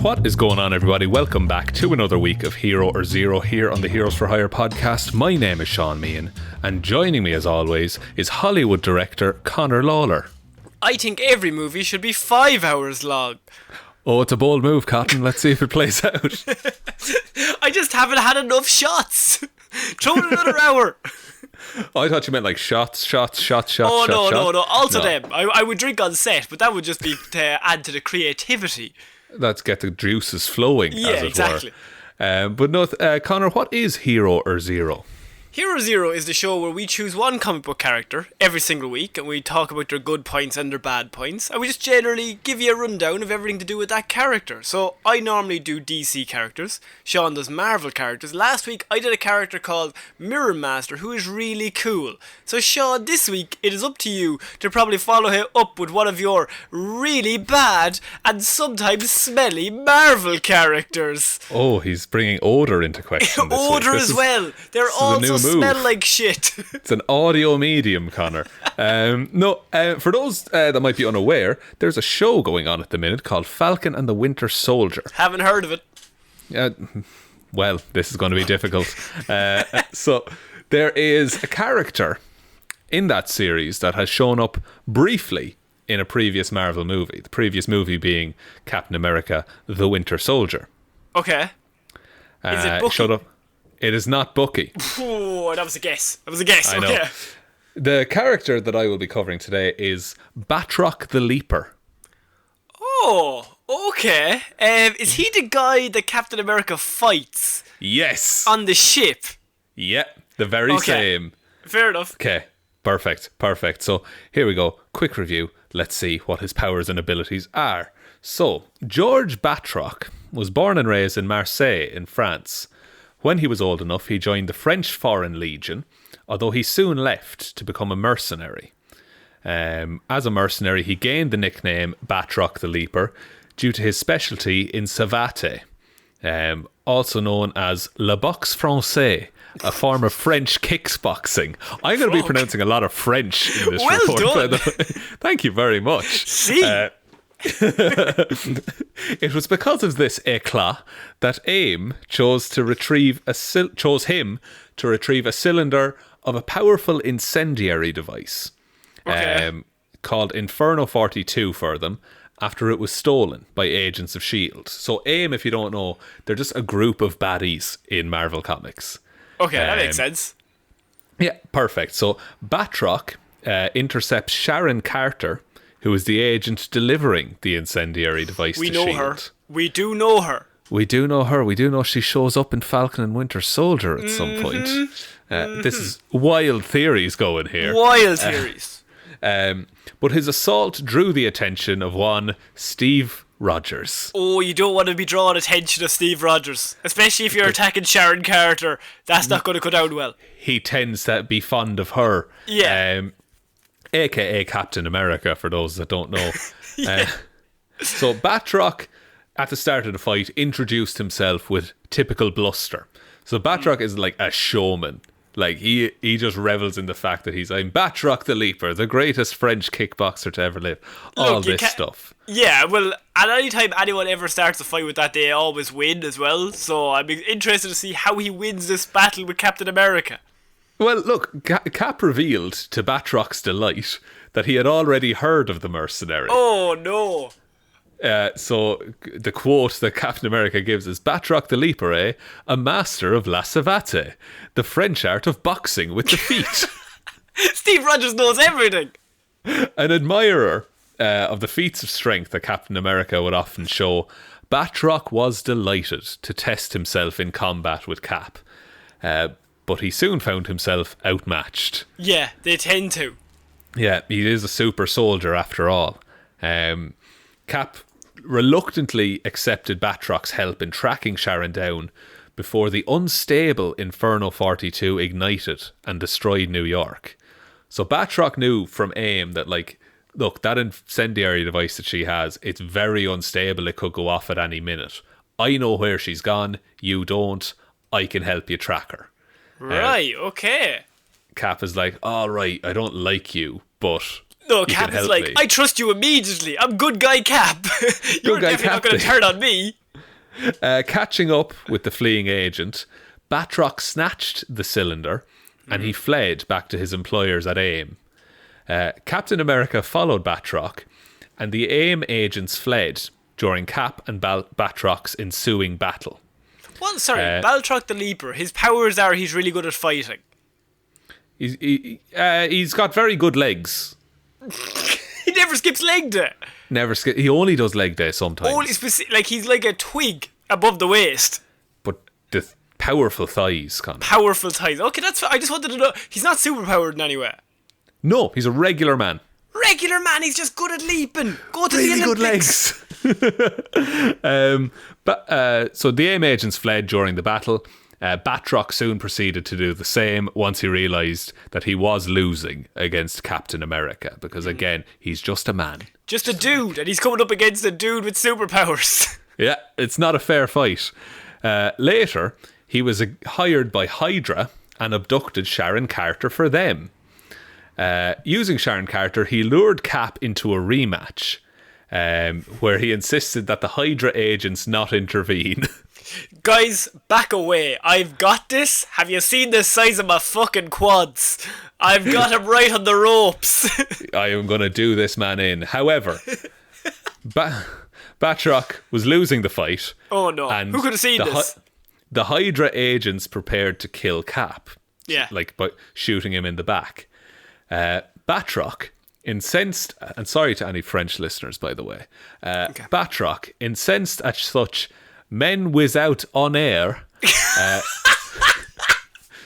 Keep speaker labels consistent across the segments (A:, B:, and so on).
A: What is going on, everybody? Welcome back to another week of Hero or Zero here on the Heroes for Hire podcast. My name is Shaun Meehan, and joining me as always is Hollywood director Ciara Lawler.
B: I think every movie should be 5 hours long.
A: Oh, it's a bold move, Cotton. Let's see if it plays out.
B: I just haven't had enough shots. Throw in another hour.
A: I thought you meant like shots.
B: Oh, no. Also
A: No.
B: them. I would drink on set, but that would just be to add to the creativity.
A: Let's get the juices flowing,
B: Yeah,
A: as it
B: exactly.
A: were. But no, Connor, what is Hero or Zero?
B: Hero Zero is the show where we choose one comic book character every single week and we talk about their good points and their bad points, and we just generally give you a rundown of everything to do with that character. So I normally do DC characters, Shaun does Marvel characters. Last week I did a character called Mirror Master who is really cool. So Shaun, this week it is up to you to probably follow him up with one of your really bad and sometimes smelly Marvel characters.
A: Oh, he's bringing odour into question this week.
B: Odor as well. They're also smell
A: move.
B: like shit.
A: It's an audio medium, Connor. For those that might be unaware, there's a show going on at the minute called Falcon and the Winter Soldier.
B: Haven't heard of it.
A: Well, this is going to be difficult. So there is a character in that series that has shown up briefly in a previous Marvel movie. The previous movie being Captain America, the Winter Soldier.
B: Okay. Is it Bucky?
A: Showed up. It is not Bucky.
B: Oh, that was a guess.
A: I know.
B: Okay.
A: The character that I will be covering today is Batroc the Leaper.
B: Oh, okay. Is he the guy that Captain America fights?
A: Yes.
B: On the ship?
A: Yeah, the very same.
B: Fair enough.
A: Okay, perfect. So here we go. Quick review. Let's see what his powers and abilities are. So, George Batroc was born and raised in Marseille in France. When he was old enough, he joined the French Foreign Legion, although he soon left to become a mercenary. As a mercenary, he gained the nickname Batroc the Leaper due to his specialty in savate, also known as le boxe français, a form of French kickboxing. I'm going to be pronouncing a lot of French in this report.
B: Well done.
A: Thank you very much.
B: See?
A: It was because of this éclat that AIM chose him to retrieve a cylinder of a powerful incendiary device called Inferno 42 for them after it was stolen by agents of S.H.I.E.L.D. So AIM, if you don't know, they're just a group of baddies in Marvel Comics.
B: Okay, that makes sense.
A: Yeah, perfect. So Batroc intercepts Sharon Carter, who is the agent delivering the incendiary device to S.H.I.E.L.D.
B: We do know her.
A: We do know her. We do know she shows up in Falcon and Winter Soldier at some point. This is wild theories going here.
B: Wild theories.
A: But his assault drew the attention of one Steve Rogers.
B: Oh, you don't want to be drawing attention to Steve Rogers. Especially if you're attacking Sharon Carter. That's not going to go down well.
A: He tends to be fond of her.
B: Yeah.
A: AKA Captain America, for those that don't know. So Batroc, at the start of the fight, introduced himself with typical bluster. So Batroc is like a showman. Like he just revels in the fact that I'm Batroc the Leaper, the greatest French kickboxer to ever live. All this stuff.
B: Yeah, well, at any time anyone ever starts a fight with that, they always win as well. So I'm interested to see how he wins this battle with Captain America.
A: Well, look, Cap revealed to Batroc's delight that he had already heard of the mercenary.
B: Oh, no.
A: So the quote that Captain America gives is, Batroc the Leaper, a master of la savate, the French art of boxing with the feet.
B: Steve Rogers knows everything.
A: An admirer of the feats of strength that Captain America would often show, Batroc was delighted to test himself in combat with Cap. But he soon found himself outmatched.
B: Yeah, they tend to.
A: Yeah, he is a super soldier after all. Cap reluctantly accepted Batroc's help in tracking Sharon down before the unstable Inferno 42 ignited and destroyed New York. So Batroc knew from AIM that, like, look, that incendiary device that she has, it's very unstable. It could go off at any minute. I know where she's gone. You don't. I can help you track her.
B: Right, okay.
A: Cap is like, all right, I don't like you, but
B: no, Cap is like, I trust you immediately. I'm good guy Cap. You're definitely not going to turn on me.
A: Catching up with the fleeing agent, Batroc snatched the cylinder and he fled back to his employers at AIM. Captain America followed Batroc, and the AIM agents fled during Cap and Batroc's ensuing battle.
B: Well, sorry, Batroc the Leaper. His powers are he's really good at fighting.
A: He's got very good legs.
B: He never skips leg day.
A: He only does leg day sometimes.
B: Only like he's like a twig above the waist.
A: But the powerful thighs, Connor.
B: Powerful thighs. Okay, that's. I just wanted to know. He's not superpowered in any way.
A: No, he's a regular man.
B: Regular man. He's just good at leaping. Go to
A: really
B: the Olympics.
A: Good legs. So the AIM agents fled during the battle. Batroc soon proceeded to do the same once he realised that he was losing against Captain America, because again, he's just a man.
B: Just a dude, and he's coming up against a dude with superpowers.
A: Yeah, it's not a fair fight. Later, he was hired by Hydra and abducted Sharon Carter for them. Using Sharon Carter, he lured Cap into a rematch, where he insisted that the Hydra agents not intervene.
B: Guys, back away. I've got this. Have you seen the size of my fucking quads? I've got him right on the ropes.
A: I am going to do this man in. However, Batroc was losing the fight.
B: Oh no,
A: and
B: who could have seen this?
A: The Hydra agents prepared to kill Cap.
B: Yeah.
A: Like by shooting him in the back. Batroc, incensed, and sorry to any French listeners, by the way. Okay. Batroc, incensed at such men without honneur,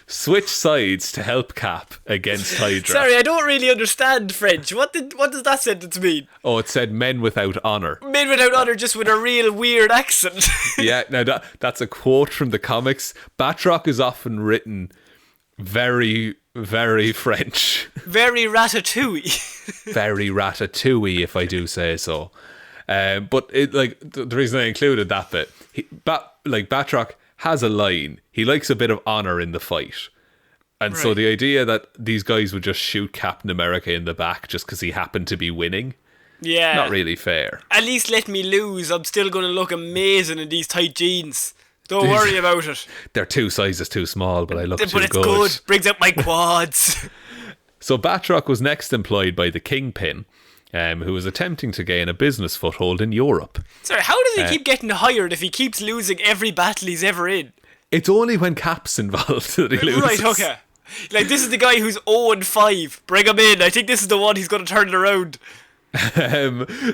A: switch sides to help Cap against Hydra.
B: Sorry, I don't really understand French. What does that sentence mean?
A: Oh, it said men without honour.
B: Men without honour, just with a real weird accent.
A: Yeah, now that's a quote from the comics. Batroc is often written very, very French.
B: Very ratatouille.
A: Very ratatouille, if I do say so. But it, like the reason I included that bit, Batroc has a line. He likes a bit of honour in the fight. And
B: right.
A: So the idea that these guys would just shoot Captain America in the back just because he happened to be winning,
B: yeah,
A: not really fair.
B: At least let me lose. I'm still going to look amazing in these tight jeans. Don't worry about it.
A: They're 2 sizes too small, but I look too good.
B: But it's good. Brings out my quads.
A: So Batroc was next employed by the Kingpin, who was attempting to gain a business foothold in Europe.
B: Sorry, how does he keep getting hired if he keeps losing every battle he's ever in?
A: It's only when Cap's involved that he loses.
B: Right, okay. Like, this is the guy who's 0-5. Bring him in. I think this is the one he's going to turn it around.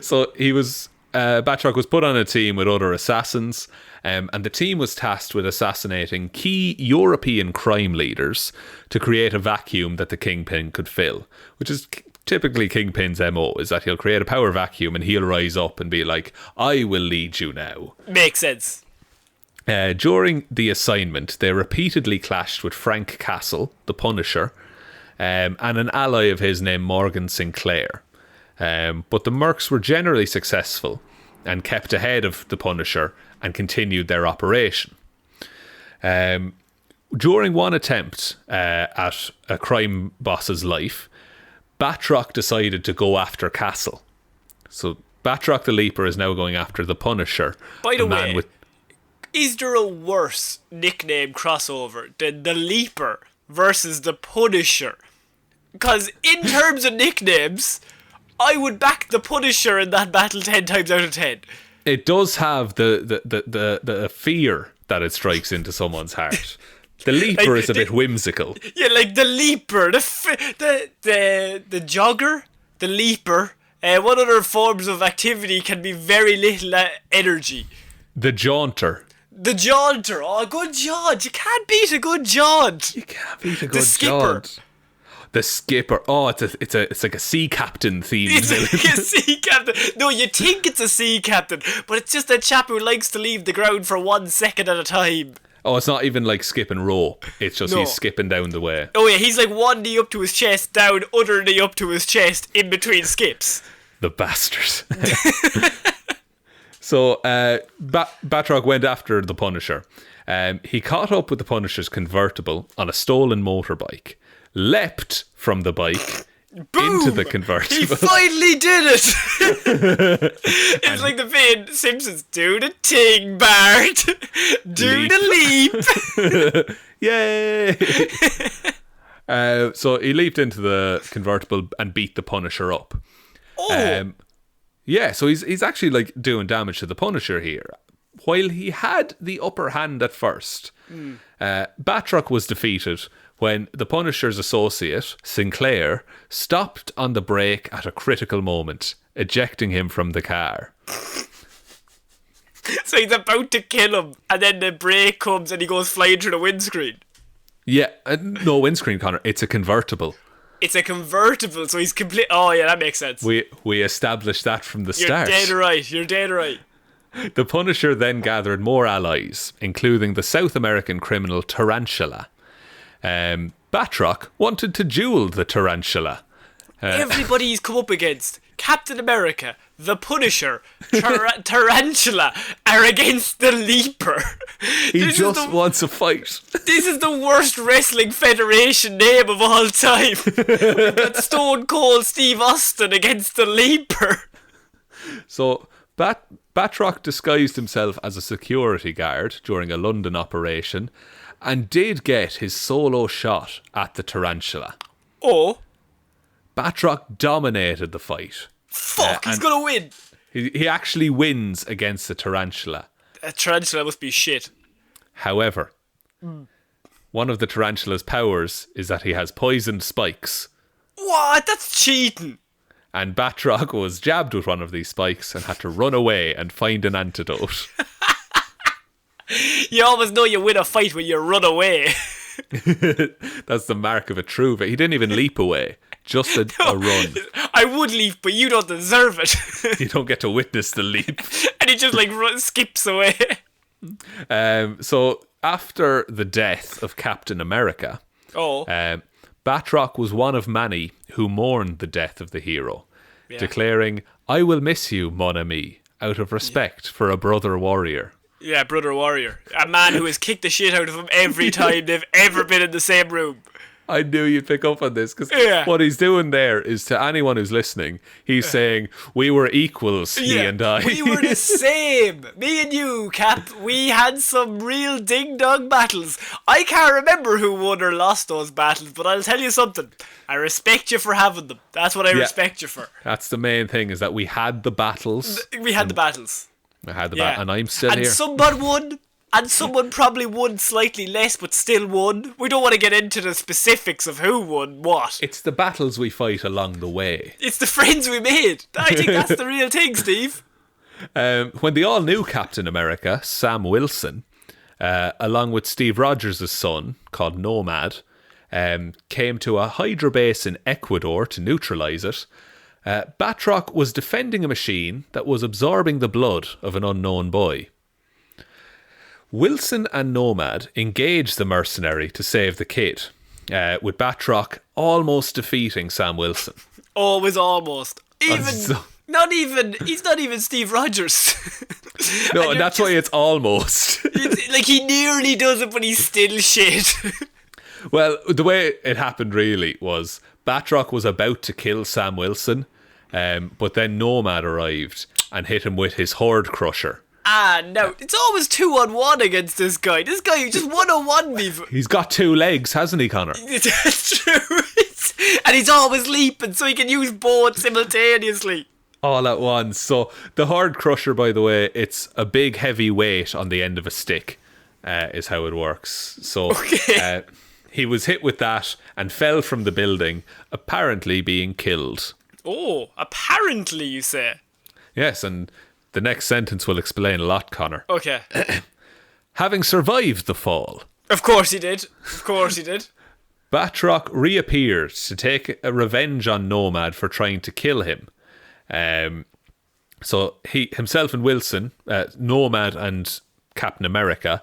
A: So he was... Batroc was put on a team with other assassins, and the team was tasked with assassinating key European crime leaders to create a vacuum that the Kingpin could fill, which is typically Kingpin's MO, is that he'll create a power vacuum and he'll rise up and be like, I will lead you now.
B: Makes sense.
A: During the assignment, they repeatedly clashed with Frank Castle, the Punisher, and an ally of his named Morgan Sinclair. But the Mercs were generally successful and kept ahead of the Punisher and continued their operation. During one attempt at a crime boss's life, Batroc decided to go after Castle. So Batroc the Leaper is now going after the Punisher.
B: By the way, is there a worse nickname crossover than the Leaper versus the Punisher? Because in terms of nicknames, I would back the Punisher in that battle 10 times out of 10. It
A: does have the fear that it strikes into someone's heart. The Leaper is a bit whimsical.
B: Yeah, like the Leaper, the jogger, the Leaper. What other forms of activity can be very little energy?
A: The jaunter.
B: The jaunter. Oh, a good jaunt. You can't beat a good jaunt.
A: You can't beat a good
B: the skipper.
A: Jaunt. The skipper. Oh, it's like a sea captain theme.
B: It's like a sea captain. No, you think it's a sea captain, but it's just a chap who likes to leave the ground for 1 second at a time.
A: Oh, it's not even like skipping rope. It's just he's skipping down the way.
B: Oh yeah, he's like 1 knee up to his chest, down, other knee up to his chest, in between skips.
A: The bastard. So Batroc went after the Punisher. He caught up with the Punisher's convertible on a stolen motorbike, leapt from the bike
B: Boom!
A: into the
B: He
A: convertible.
B: finally did it! It's like the vein Simpsons. Do the ting, Bart! Do the leap!
A: Yay! So he leaped into the convertible and beat the Punisher up.
B: Oh!
A: Yeah, so he's actually like doing damage to the Punisher here. While he had the upper hand at first, Batroc was defeated when the Punisher's associate, Sinclair, stopped on the brake at a critical moment, ejecting him from the car.
B: So he's about to kill him, and then the brake comes and he goes flying through the windscreen.
A: Yeah, no windscreen, Connor. It's a convertible.
B: It's a convertible, so he's complete. Oh yeah, that makes sense.
A: We established that from the
B: You're
A: start.
B: You're dead right.
A: The Punisher then gathered more allies, including the South American criminal Tarantula. Batroc wanted to duel the Tarantula.
B: Everybody he's come up against, Captain America, the Punisher, Tarantula, are against the Leaper.
A: He just wants a fight.
B: This is the worst wrestling federation name of all time. We've got Stone Cold Steve Austin against the Leaper.
A: So Batroc disguised himself as a security guard during a London operation and did get his solo shot at the Tarantula.
B: Oh.
A: Batroc dominated the fight.
B: Fuck, he's gonna win.
A: He actually wins against the Tarantula.
B: A tarantula must be shit.
A: However, one of the Tarantula's powers is that he has poisoned spikes.
B: What? That's cheating.
A: And Batroc was jabbed with one of these spikes and had to run away and find an antidote.
B: You always know you win a fight when you run away.
A: That's the mark of a true victor. He didn't even leap away. Just a run.
B: I would leap, but you don't deserve it.
A: You don't get to witness the leap.
B: And he just skips away.
A: So after the death of Captain America, Batroc was one of many who mourned the death of the hero, declaring, "I will miss you, mon ami, out of respect for a brother warrior."
B: Yeah, brother warrior. A man who has kicked the shit out of him every time they've ever been in the same room.
A: I knew you'd pick up on this, because what he's doing there is, to anyone who's listening, he's saying, we were equals, he and I.
B: We were the same. Me and you, Cap. We had some real ding-dong battles. I can't remember who won or lost those battles, but I'll tell you something. I respect you for having them. That's what I respect you for.
A: That's the main thing, is that we had the battles.
B: We had the battles.
A: I had the battle, and I'm still here.
B: And someone won. And someone probably won slightly less, but still won. We don't want to get into the specifics of who won what.
A: It's the battles we fight along the way.
B: It's the friends we made. I think that's the real thing, Steve.
A: When the all-new Captain America, Sam Wilson, along with Steve Rogers' son, called Nomad, came to a Hydra base in Ecuador to neutralise it, Batroc was defending a machine that was absorbing the blood of an unknown boy. Wilson and Nomad engaged the mercenary to save the kid, with Batroc almost defeating Sam Wilson.
B: Always almost. He's not even Steve Rogers.
A: No, and that's why it's almost.
B: Like, he nearly does it, but he's still shit.
A: Well, the way it happened really was Batroc was about to kill Sam Wilson, but then Nomad arrived and hit him with his Horde Crusher.
B: No, it's always 2-on-1 against this guy. This guy just 1-on-1 me.
A: He's got 2 legs, hasn't he, Connor?
B: That's true. And he's always leaping, so he can use both simultaneously.
A: All at once. So the Horde Crusher, by the way, it's a big heavy weight on the end of a stick, is how it works. So he was hit with that and fell from the building, apparently being killed.
B: Oh, apparently, you say?
A: Yes, and the next sentence will explain a lot, Connor.
B: Okay.
A: Having survived the fall.
B: Of course he did. Of course he did.
A: Batroc reappeared to take a revenge on Nomad for trying to kill him. So he himself and Wilson, Nomad and Captain America,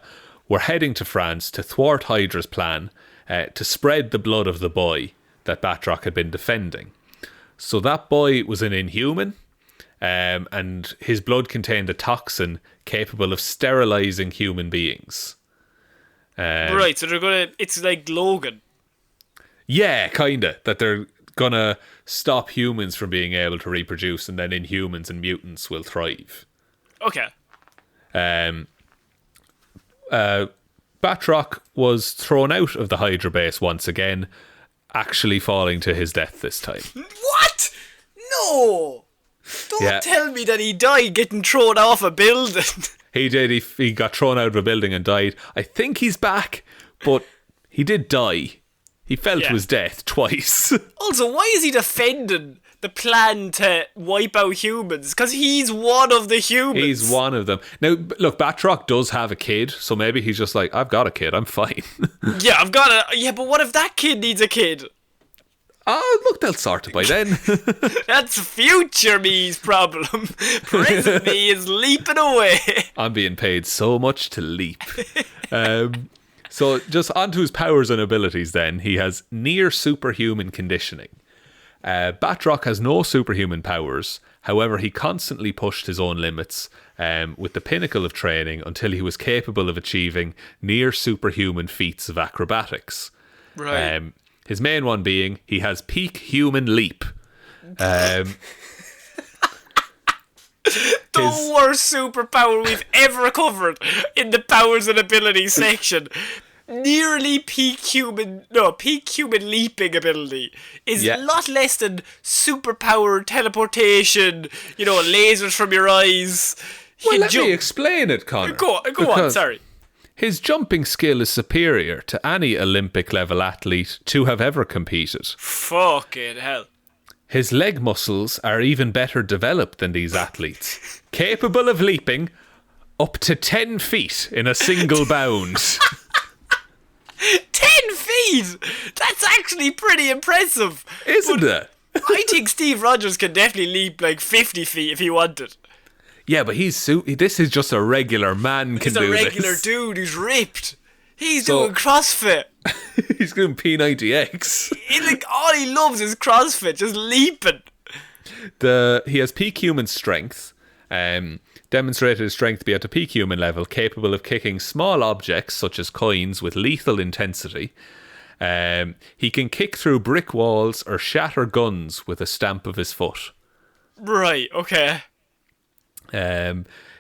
A: were heading to France to thwart Hydra's plan to spread the blood of the boy that Batroc had been defending. So that boy was an Inhuman, and his blood contained a toxin capable of sterilizing human beings.
B: Right, so they're gonna. It's like Logan.
A: Yeah, kinda. That they're gonna stop humans from being able to reproduce, and then Inhumans and mutants will thrive.
B: Okay.
A: Batroc was thrown out of the Hydra base once again, actually falling to his death this time.
B: What? No! Don't tell me that he died getting thrown off a building.
A: He did. He got thrown out of a building and died. I think he's back, but he did die. He fell to his death twice.
B: Also, why is he defending the plan to wipe out humans? Because he's one of the humans.
A: He's one of them. Now, look, Batroc does have a kid, so maybe he's just like, I've got a kid, I'm fine.
B: Yeah, but what if that kid needs a kid?
A: Oh, look, they'll sort it by then.
B: That's future me's problem. Present me is leaping away.
A: I'm being paid so much to leap. So just onto his powers and abilities then. He has near superhuman conditioning. Batroc has no superhuman powers. However, he constantly pushed his own limits with the pinnacle of training until he was capable of achieving near superhuman feats of acrobatics.
B: Right.
A: His main one being he has peak human leap. The
B: worst superpower we've ever covered in the powers and abilities section. Nearly peak human leaping ability is a lot less than superpower teleportation, lasers from your eyes.
A: Well, let me explain it, Connor.
B: Go on, sorry.
A: His jumping skill is superior to any Olympic level athlete to have ever competed.
B: Fucking hell.
A: His leg muscles are even better developed than these athletes, capable of leaping up to 10 feet in a single bound.
B: 10 feet? That's actually pretty impressive.
A: Isn't it?
B: I think Steve Rogers can definitely leap like 50 feet if he wanted.
A: Yeah, but this is just a regular man can do this.
B: He's a regular dude who's ripped. He's doing CrossFit.
A: He's doing P90X.
B: All he loves is CrossFit, just leaping.
A: He has peak human strength. Demonstrated his strength to be at a peak human level, capable of kicking small objects such as coins with lethal intensity. He can kick through brick walls or shatter guns with a stamp of his foot.
B: Right, okay.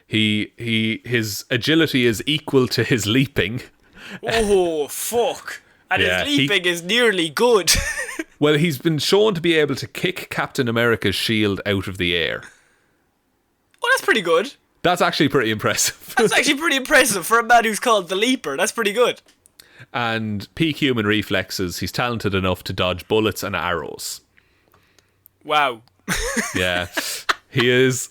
A: His agility is equal to his leaping.
B: Oh, fuck. And his leaping is nearly good.
A: Well, he's been shown to be able to kick Captain America's shield out of the air.
B: Oh, that's pretty good.
A: That's actually pretty impressive.
B: That's actually pretty impressive for a man who's called the Leaper. That's pretty good.
A: And peak human reflexes, he's talented enough to dodge bullets and arrows.
B: Wow.
A: Yeah. He is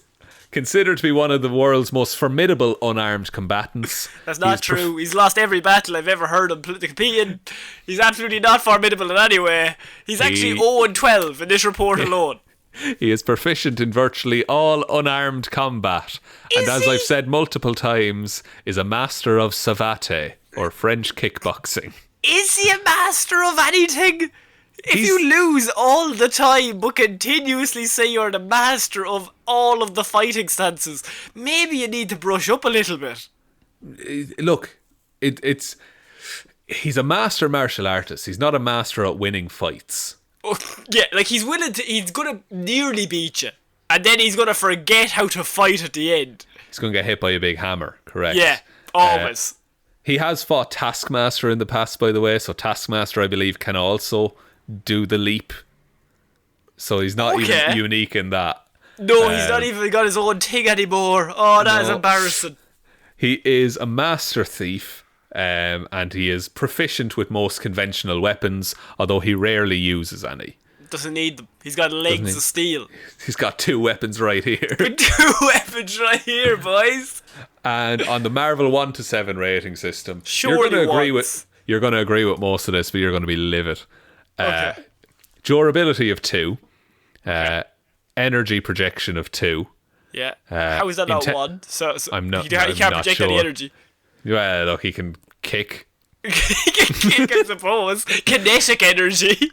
A: considered to be one of the world's most formidable unarmed combatants.
B: That's not true. He's lost every battle I've ever heard him compete in. He's absolutely not formidable in any way. He's actually 0-12 in this report alone.
A: He is proficient in virtually all unarmed combat. And as I've said multiple times, is a master of savate, or French kickboxing.
B: Is he a master of anything? If you lose all the time but continuously say you're the master of all of the fighting stances, maybe you need to brush up a little bit.
A: Look, he's a master martial artist. He's not a master at winning fights.
B: Oh, yeah, he's gonna nearly beat you, and then he's gonna forget how to fight at the end.
A: He's gonna get hit by a big hammer, correct?
B: Yeah, always.
A: He has fought Taskmaster in the past, by the way, so Taskmaster, I believe, can also do the leap. So he's not even unique in that.
B: No, he's not even got his own thing anymore. Oh, that is embarrassing.
A: He is a master thief. And he is proficient with most conventional weapons, although he rarely uses any.
B: Doesn't need them. He's got legs of steel.
A: He's got 2 weapons right here.
B: 2 weapons right here, boys.
A: And on the Marvel 1 to 7 rating system, you're going to agree with most of this, but you're going to be livid.
B: Okay.
A: Durability of 2. Energy projection of 2. Yeah.
B: How is that not 1? So you can't project any energy.
A: Well, look, he can kick.
B: He can kick, I suppose. Kinetic energy.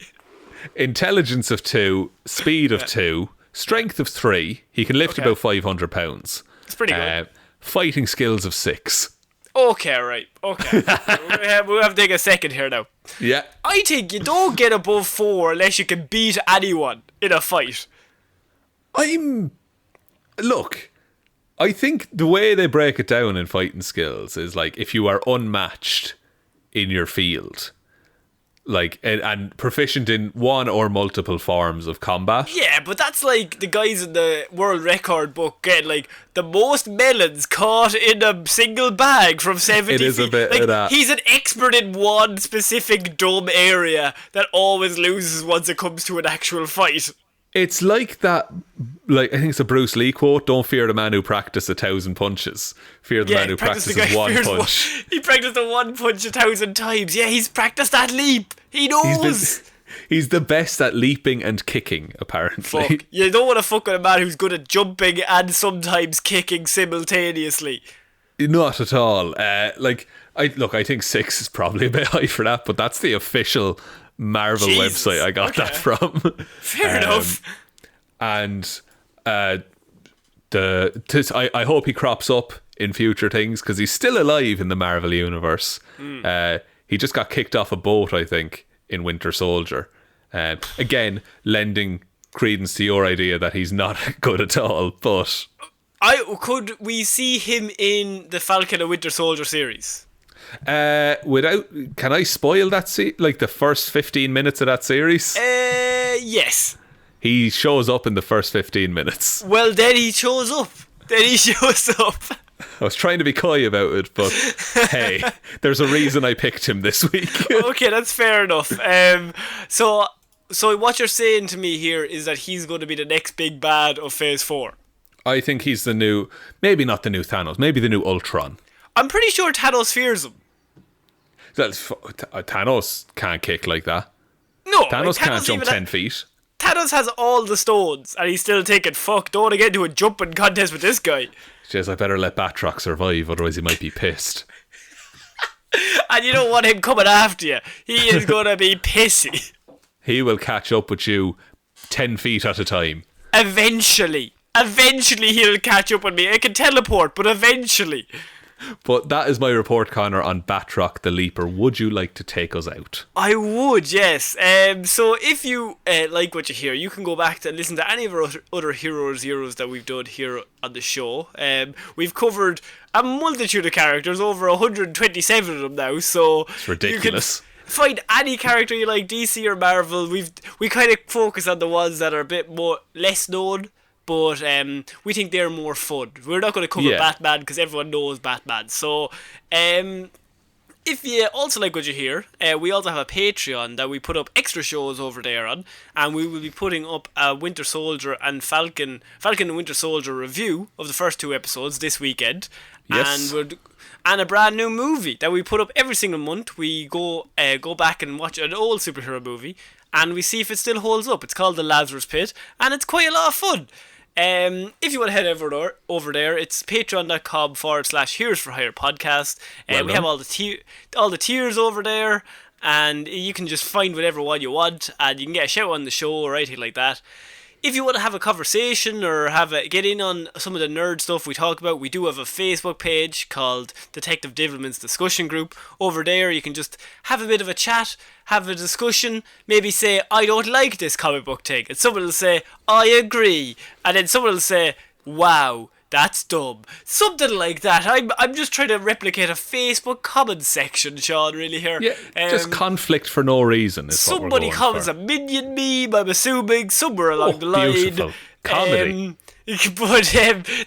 A: Intelligence of 2, speed of 2, strength of 3. He can lift about 500 pounds.
B: It's pretty good.
A: Fighting skills of 6.
B: Okay, right. Okay. We'll have to take a second here now.
A: Yeah.
B: I think you don't get above 4 unless you can beat anyone in a fight.
A: Look, I think the way they break it down in fighting skills is like if you are unmatched in your field, like and proficient in one or multiple forms of combat.
B: Yeah, but that's like the guys in the world record book getting like the most melons caught in a single bag from 70
A: It is
B: feet.
A: a bit
B: like,
A: of that.
B: He's an expert in one specific dumb area that always loses once it comes to an actual fight.
A: It's like that, like I think it's a Bruce Lee quote, don't fear the man who practices 1,000 punches. Fear the man who practices one punch.
B: He practiced the one punch 1,000 times. Yeah, he's practiced that leap. He knows.
A: He's the best at leaping and kicking, apparently.
B: Fuck. You don't want to fuck with a man who's good at jumping and sometimes kicking simultaneously.
A: Not at all. I think 6 is probably a bit high for that, but that's the official Marvel website I got that from.
B: Fair enough.
A: And I hope he crops up in future things because he's still alive in the Marvel universe. He just got kicked off a boat, I think, in Winter Soldier. Again, lending credence to your idea that he's not good at all, but
B: could we see him in the Falcon and Winter Soldier series?
A: Can I spoil that like the first 15 minutes of that series?
B: Yes.
A: He shows up in the first 15 minutes.
B: Well, then he shows up.
A: I was trying to be coy about it, but hey, there's a reason I picked him this week.
B: Okay, that's fair enough. So what you're saying to me here is that he's going to be the next big bad of Phase 4.
A: I think he's the new, maybe not the new Thanos, maybe the new Ultron.
B: I'm pretty sure Thanos fears him.
A: Thanos can't kick like that.
B: No,
A: Thanos can't jump 10 feet.
B: Thanos has all the stones, and he's still thinking, fuck, don't want to get into a jumping contest with this guy.
A: Jeez, I better let Batroc survive, otherwise he might be pissed.
B: And you don't want him coming after you. He is going to be pissy.
A: He will catch up with you 10 feet at a time.
B: Eventually he'll catch up with me. I can teleport, but eventually.
A: But that is my report, Connor, on Batroc the Leaper. Would you like to take us out?
B: I would, yes. So if you like what you hear, you can go back to listen to any of our other Hero Zeros that we've done here on the show. We've covered a multitude of characters, over 127 of them now. So
A: it's ridiculous.
B: You can find any character you like, DC or Marvel. We kind of focus on the ones that are a bit more less known. But we think they're more fun. We're not going to cover Batman because everyone knows Batman. So if you also like what you hear, we also have a Patreon that we put up extra shows over there on. And we will be putting up a Winter Soldier and Falcon and Winter Soldier review of the first 2 episodes this weekend.
A: Yes.
B: And a brand new movie that we put up every single month. We go back and watch an old superhero movie. And we see if it still holds up. It's called The Lazarus Pit. And it's quite a lot of fun. If you want to head over there, it's patreon.com/Heroes for Hire podcast. We have all the tiers over there, and you can just find whatever one you want, and you can get a shout on the show or anything like that. If you want to have a conversation or get in on some of the nerd stuff we talk about, we do have a Facebook page called Detective Divilman's Discussion Group. Over there, you can just have a bit of a chat, have a discussion, maybe say, I don't like this comic book thing. And someone will say, I agree. And then someone will say, wow, that's dumb. Something like that. I'm just trying to replicate a Facebook comments section, Shaun, really here.
A: Yeah, just conflict for no reason is what we're
B: somebody
A: going
B: comments
A: for.
B: a minion meme, I'm assuming, somewhere along the line.
A: Beautiful. Comedy.
B: But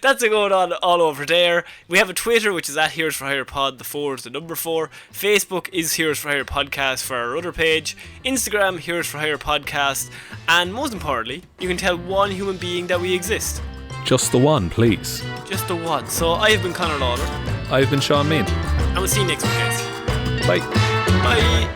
B: that's going on all over there. We have a Twitter, which is at Heroes for Hire Pod. The 4 is the number 4. Facebook is Heroes for Hire Podcast for our other page. Instagram, Heroes for Hire Podcast. And most importantly, you can tell one human being that we exist.
A: Just the one, please.
B: Just the one. So I have been Connor Lawler.
A: I've been Shaun Mean.
B: And we'll see you next week, guys.
A: Bye.
B: Bye.